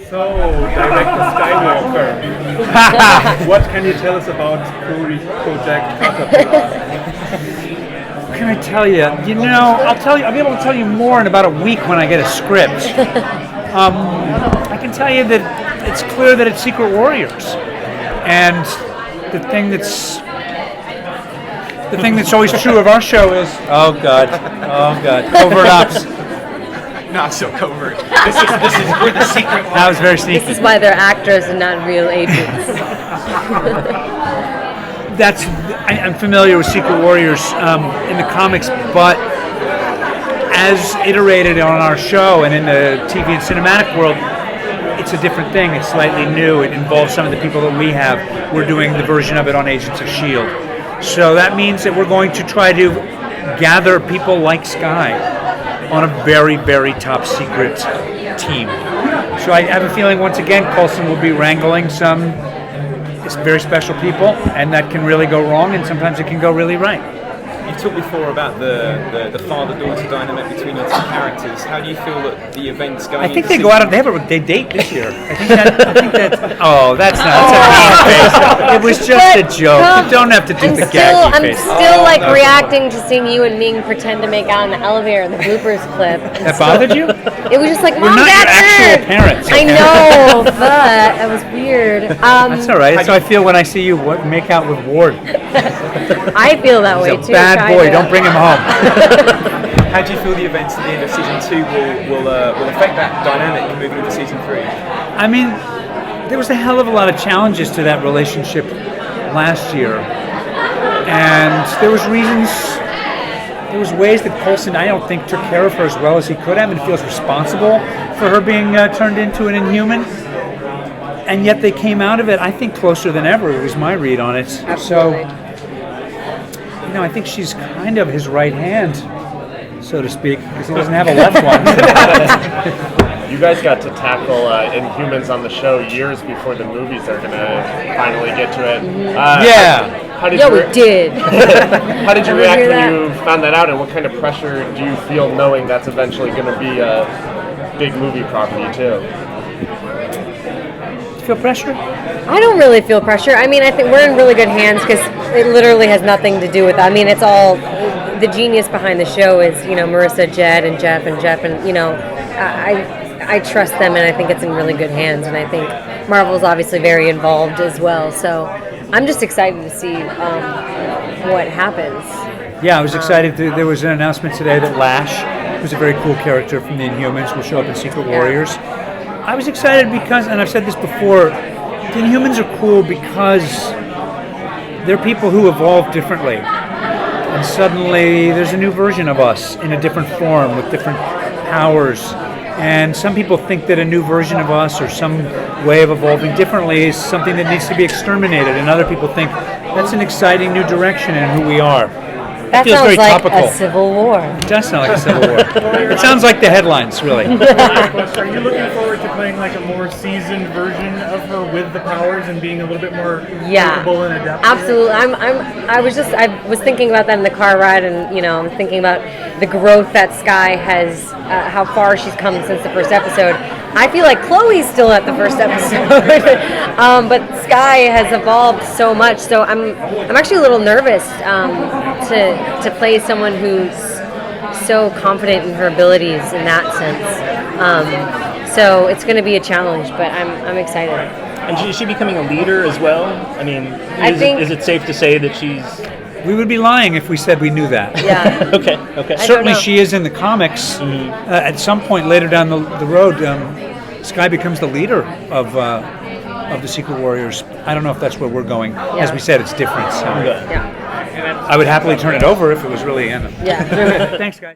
So, Director Skywalker, what can you tell us about Project Caterpillar? What can I tell you? I'll be able to tell you more in about a week when I get a script. I can tell you that it's clear that it's Secret Warriors, and the thing that's always true of our show is covert ops. Not so covert. This is where the secret. That was very sneaky. This is why they're actors and not real agents. I'm familiar with Secret Warriors in the comics, but as iterated on our show and in the TV and cinematic world, it's a different thing. It's slightly new. It involves some of the people that we have. We're doing the version of it on Agents of S.H.I.E.L.D. So that means that we're going to try to gather people like Skye on a very, very top secret team. So I have a feeling once again Coulson will be wrangling some very special people, and that can really go wrong, and sometimes it can go really right. You talked before about the father-daughter dynamic between your two characters. How do you feel that the events going? I think they go out. They date this year. I think that. Oh, that's a mean face. It was just a joke. You don't have to do the gaggy face. I'm still reacting to seeing you and Ming pretend to make out in the elevator in the bloopers clip. That bothered you? It was just like, Mom, we're not your actual her. parents. I know, but that was weird. That's all right. That's how I feel when I see you make out with Ward. I feel that way He's too. a bad boy. Don't bring him home. How do you feel the events at the end of season 2 will affect that dynamic moving into season 3? I mean, there was a hell of a lot of challenges to that relationship last year, and there was ways that Coulson, I don't think, took care of her as well as he could have, and feels responsible for her being turned into an Inhuman. And yet they came out of it, I think, closer than ever. It was my read on it. Absolutely. So, I think she's kind of his right hand, so to speak, because he doesn't have a left one. You guys got to tackle Inhumans on the show years before the movies are going to finally get to it. Yeah. We did. How did you react when you found that out, and what kind of pressure do you feel knowing that's eventually going to be a big movie property too? Feel pressure? I don't really feel pressure. I mean, I think we're in really good hands because it literally has nothing to do with that. I mean, it's all the genius behind the show is, Marissa, Jed, and Jeff, and I trust them, and I think it's in really good hands. And I think Marvel's obviously very involved as well. So I'm just excited to see what happens. Yeah, I was excited. There was an announcement today that Lash, who's a very cool character from the Inhumans, will show up in Secret Warriors. I was excited because, and I've said this before, the Inhumans are cool because they're people who evolve differently. And suddenly there's a new version of us in a different form with different powers. And some people think that a new version of us or some way of evolving differently is something that needs to be exterminated. And other people think that's an exciting new direction in who we are. That feels sounds very like topical. a civil war. It does sound like a civil war. It sounds like the headlines, really. Are you looking forward to playing a more seasoned version of her with the powers and being a little bit more capable and adept? Absolutely. I was thinking about that in the car ride, and I'm thinking about the growth that Skye has, how far she's come since the first episode. I feel like Chloe's still at the first episode, but Skye has evolved so much. So I'm actually a little nervous to play someone who's so confident in her abilities in that sense. So it's going to be a challenge, but I'm excited. And is she becoming a leader as well? I mean, is it safe to say that she's... We would be lying if we said we knew that. Yeah. Okay. Certainly she is in the comics. At some point later down the road, Skye becomes the leader of the Secret Warriors. I don't know if that's where we're going. Yeah. As we said, it's different. So. Yeah. I would happily turn it over if it was really in. Yeah. Thanks, guys.